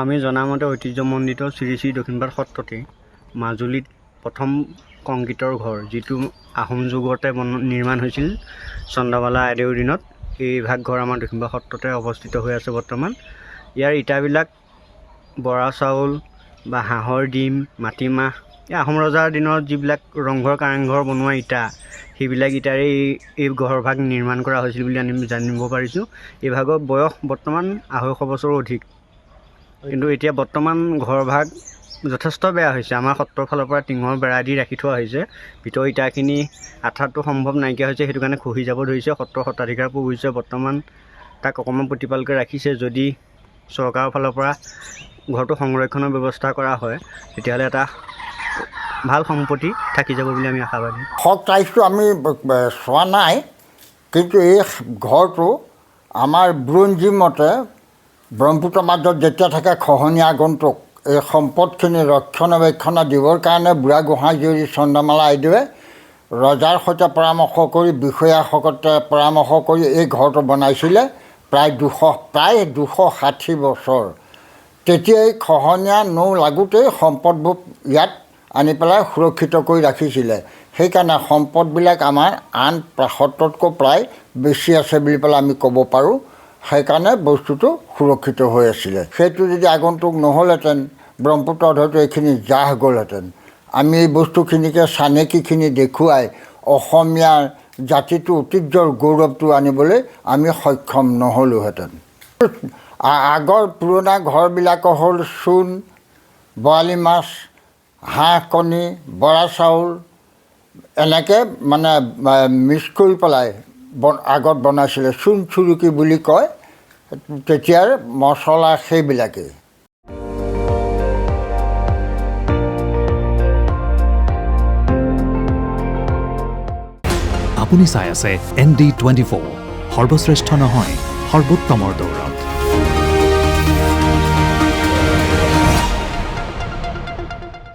আমি জনামতে ঐতিহ্যমণ্ডিত শ্ৰী শ্ৰী দক্ষিণপাট সত্ৰতে মাজুলীত প্ৰথম কংক্ৰিটৰ ঘৰ যিটো আহোম যুগতে নিৰ্মাণ হৈছিল চন্দ্ৰবালা আইদেউৰ দিনত এই ভাগ ঘৰ আমাৰ দক্ষিণপাট সত্ৰতে অৱস্থিত হৈ আছে বৰ্তমান। ইয়াৰ ইটাবিলাক বৰা চাউল বা হাঁহৰ ডিম মাটিমাহ এই আহোম ৰজাৰ দিনত যিবিলাক ৰংঘৰ কাৰেংঘৰ বনোৱা ইটা সেইবিলাক ইটাৰে এই ঘৰভাগ নিৰ্মাণ কৰা হৈছিল বুলি আমি জানিব পাৰিছোঁ। এই ভাগৰ বয়স বৰ্তমান 250 বছৰৰ অধিক, কিন্তু এতিয়া বৰ্তমান ঘৰভাগ যথেষ্ট বেয়া হৈছে। আমাৰ সত্ৰৰ ফালৰ পৰা টিঙৰ বেৰা দি ৰাখি থোৱা হৈছে, ভিতৰৰ ইটাখিনি আঠাটো সম্ভৱ নাইকিয়া হৈছে, সেইটো কাৰণে খহি যাব ধৰিছে। সত্ৰৰ সত্ৰাধিকাৰ পুৰুষে বৰ্তমান তাক অকণমান প্ৰতিপালকৈ ৰাখিছে। যদি চৰকাৰৰ ফালৰ পৰা ঘৰটো সংৰক্ষণৰ ব্যৱস্থা কৰা হয় তেতিয়াহ'লে এটা ভাল সম্পত্তি থাকি যাব বুলি আমি আশাবাদী। তাৰিখটো আমি চোৱা নাই, কিন্তু এই ঘৰটো আমাৰ বুৰঞ্জী মতে ব্ৰহ্মপুত্ৰ মাজত যেতিয়া থাকে খহনীয়া আগন্তুক এই সম্পদখিনি ৰক্ষণাবেক্ষণ দিবৰ কাৰণে বুঢ়াগোহাঁই জীয়ৰী চন্দ্ৰমালা আইদেৱে ৰজাৰ সৈতে পৰামৰ্শ কৰি বিষয়াসকলে পৰামৰ্শ কৰি এই ঘৰটো বনাইছিলে প্ৰায় 260 বছৰ। তেতিয়াই খহনীয়া লাগোতেই সম্পদবোৰ ইয়াত আনি পেলাই সুৰক্ষিত কৰি ৰাখিছিলে। সেইকাৰণে সম্পদবিলাক আমাৰ আন সত্ৰতকৈ প্ৰায় বেছি আছে বুলি পেলাই আমি ক'ব পাৰোঁ। সেইকাৰণে বস্তুটো সুৰক্ষিত হৈ আছিলে। সেইটো যদি আগন্তুক নহ'লহেঁতেন ব্ৰহ্মপুত্ৰত হয়তো এইখিনি জাহ গ'লহেঁতেন। আমি এই বস্তুখিনিকে চানেকিখিনি দেখুৱাই অসমীয়াৰ জাতিটোৰ ঐতিহ্যৰ গৌৰৱটো আনিবলৈ আমি সক্ষম নহ'লোহেঁতেন। আগৰ পুৰণা ঘৰবিলাকৰ হ'ল চূণ, বৰালি মাছ, হাঁহ কণী, বৰা চাউল এনেকৈ মানে মিক্স কৰি পেলাই আগত বনাইছিলে। চূণ চুৰুকি বুলি কয় তেতিয়াৰ মচলা সেইবিলাকেই। আপুনি চাই আছে ND24, সৰ্বশ্ৰেষ্ঠ নহয় সৰ্বোত্তমৰ দৌৰ।